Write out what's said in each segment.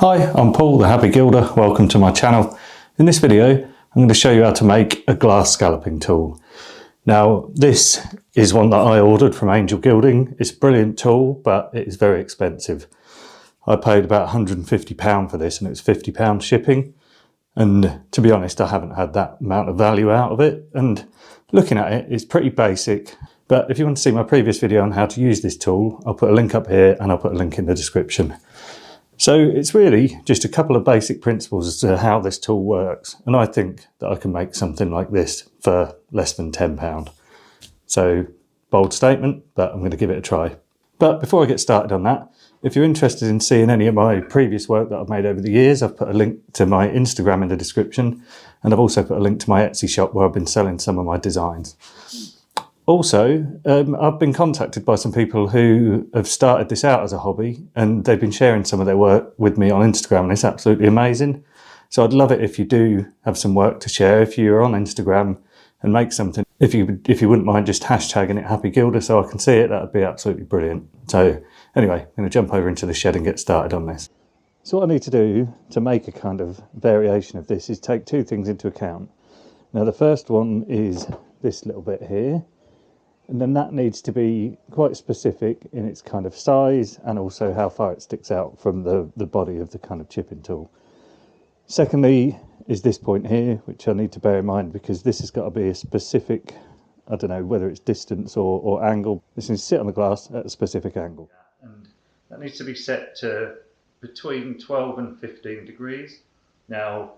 Hi, I'm Paul, the Happy Gilder. Welcome to my channel. In this video, I'm going to show you how to make a glass scalloping tool. Now, this is one that I ordered from Angel Gilding. It's a brilliant tool, but it is very expensive. I paid about £150 for this and it was £50 shipping. And to be honest, I haven't had that amount of value out of it. And looking at it, it's pretty basic. But if you want to see my previous video on how to use this tool, I'll put a link up here and I'll put a link in the description. So it's really just a couple of basic principles as to how this tool works. And I think that I can make something like this for less than £10. So bold statement, but I'm going to give it a try. But before I get started on that, if you're interested in seeing any of my previous work that I've made over the years, I've put a link to my Instagram in the description. And I've also put a link to my Etsy shop where I've been selling some of my designs. Also, I've been contacted by some people who have started this out as a hobby and they've been sharing some of their work with me on Instagram and it's absolutely amazing. So I'd love it if you do have some work to share, if you're on Instagram and make something. If you wouldn't mind just hashtagging it Happy Gilder so I can see it, that would be absolutely brilliant. So anyway, I'm going to jump over into the shed and get started on this. So what I need to do to make a kind of variation of this is take two things into account. Now the first one is this little bit here. And then that needs to be quite specific in its kind of size and also how far it sticks out from the body of the kind of chipping tool. Secondly is this point here, which I need to bear in mind because this has got to be a specific, I don't know whether it's distance or angle. This needs to sit on the glass at a specific angle. And that needs to be set to between 12 and 15 degrees. Now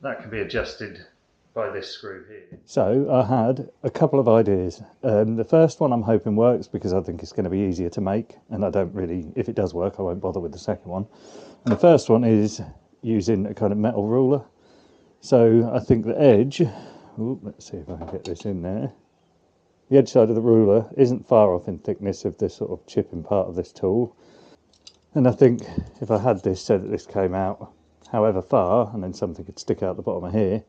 that can be adjusted by this screw here. So I had a couple of ideas. The first one I'm hoping works because I think it's going to be easier to make and I don't really, if it does work, I won't bother with the second one. And the first one is using a kind of metal ruler. So I think the edge, let's see if I can get this in there. The edge side of the ruler isn't far off in thickness of this sort of chipping part of this tool. And I think if I had this so that this came out however far and then something could stick out the bottom of here,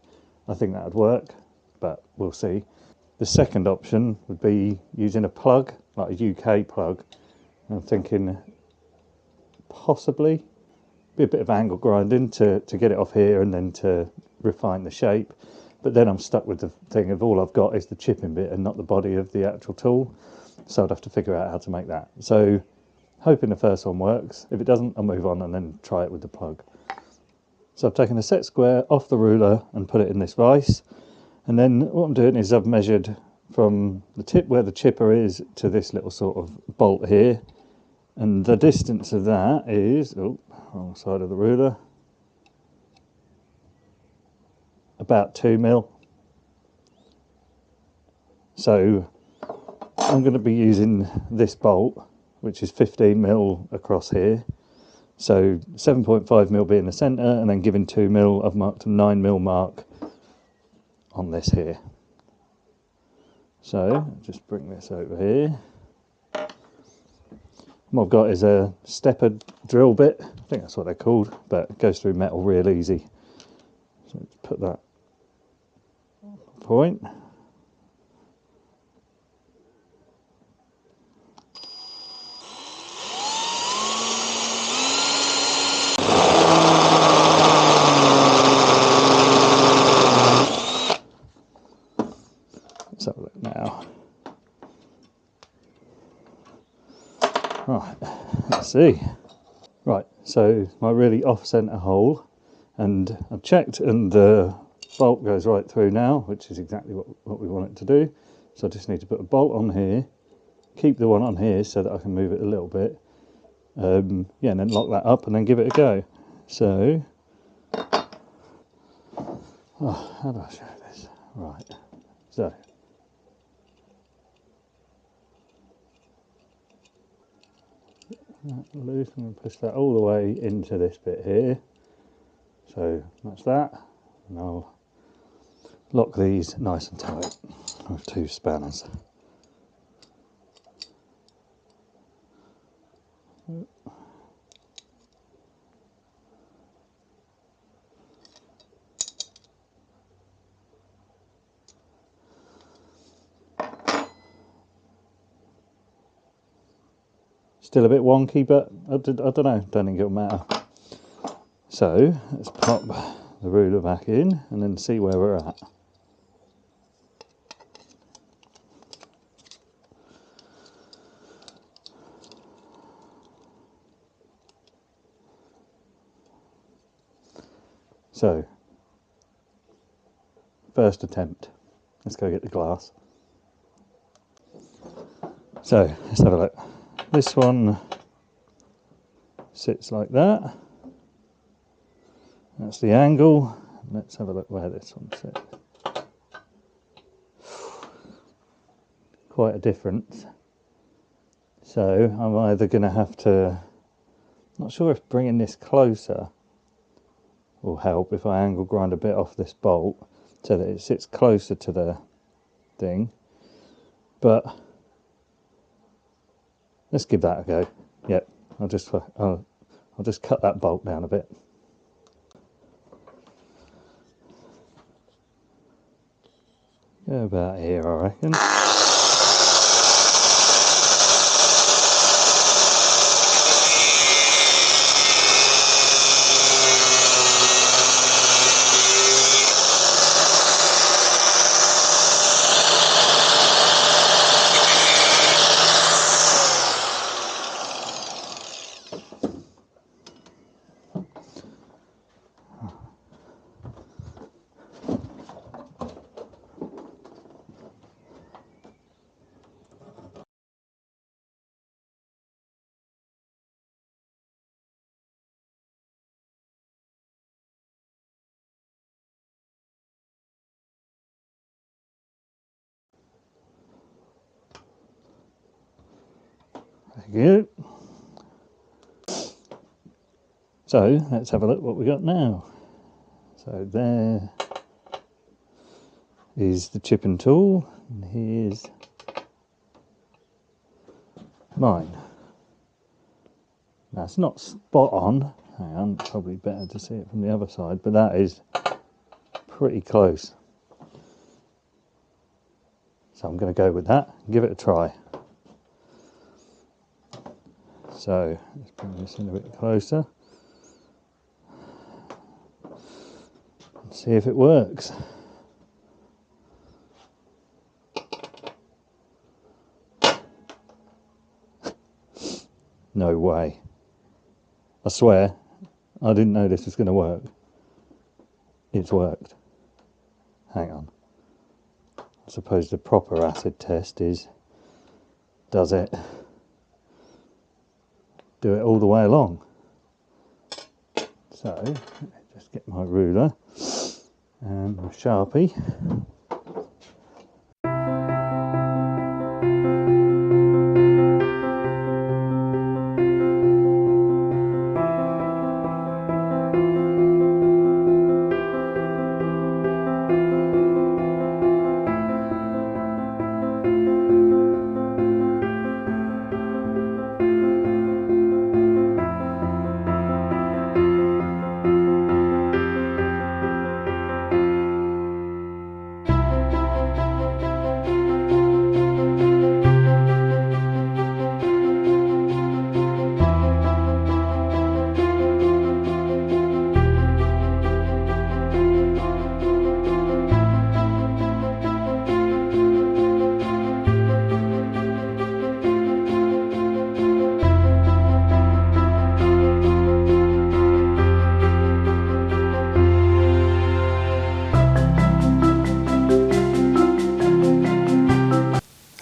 I think that would work, but we'll see. The second option would be using a plug, like a UK plug. I'm thinking possibly be a bit of angle grinding to get it off here and then to refine the shape. But then I'm stuck with the thing of all I've got is the chipping bit and not the body of the actual tool. So I'd have to figure out how to make that. So hoping the first one works. If it doesn't, I'll move on and then try it with the plug. So I've taken a set square off the ruler and put it in this vise. And then what I'm doing is I've measured from the tip where the chipper is to this little sort of bolt here. And the distance of that is, wrong side of the ruler, about 2 mil. So I'm going to be using this bolt, which is 15 mil across here. So 7.5 mil being the centre and then giving 2 mil, I've marked a 9 mil mark on this here. So just bring this over here. What I've got is a stepper drill bit, I think that's what they're called, but it goes through metal real easy. So let's put that point. Let's have a look now. Right, let's see. Right, so my really off-centre hole, and I've checked and the bolt goes right through now, which is exactly what we want it to do. So I just need to put a bolt on here, keep the one on here so that I can move it a little bit. Yeah, and then lock that up and then give it a go. So, how do I show this? Right, so. Loose, I'm going to push that all the way into this bit here. So that's that, and I'll lock these nice and tight with 2 spanners. Still a bit wonky, but I don't know, don't think it'll matter. So let's pop the ruler back in and then see where we're at. So, first attempt. Let's go get the glass. So, let's have a look. This one sits like that. That's the angle. Let's have a look where this one sits. Quite a difference. So, I'm either going to have to... Not sure if bringing this closer will help if I angle grind a bit off this bolt so that it sits closer to the thing, but let's give that a go. Yep, I'll just cut that bolt down a bit. Go about here, I reckon. Good. So let's have a look what we got now. So there is the chipping tool, and here's mine. Now it's not spot on. Hang on, probably better to see it from the other side, but that is pretty close. So I'm going to go with that and give it a try. So let's bring this in a bit closer and see if it works. No way. I swear, I didn't know this was going to work. It's worked. Hang on. I suppose the proper acid test is, does it do it all the way along? So, let me just get my ruler and my Sharpie.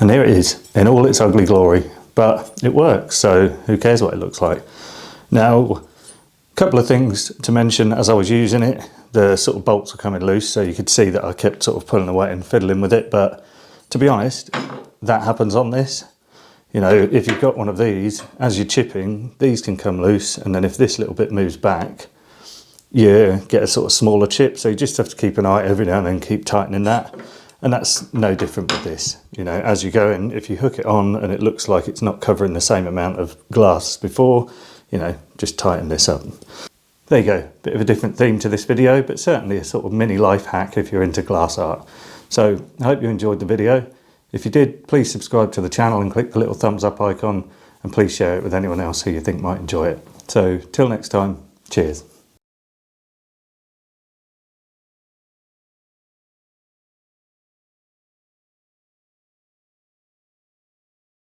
And here it is in all its ugly glory, but it works, so who cares what it looks like. Now, a couple of things to mention as I was using it. The sort of bolts were coming loose, so you could see that I kept sort of pulling away and fiddling with it, but to be honest, that happens on this. You know, if you've got one of these, as you're chipping, these can come loose, and then if this little bit moves back, you get a sort of smaller chip, so you just have to keep an eye every now and then, keep tightening that. And that's no different with this. You know, as you go in, if you hook it on and it looks like it's not covering the same amount of glass before, you know, just tighten this up. There you go, bit of a different theme to this video, but certainly a sort of mini life hack if you're into glass art. So I hope you enjoyed the video. If you did, please subscribe to the channel and click the little thumbs up icon, and please share it with anyone else who you think might enjoy it. So till next time, cheers.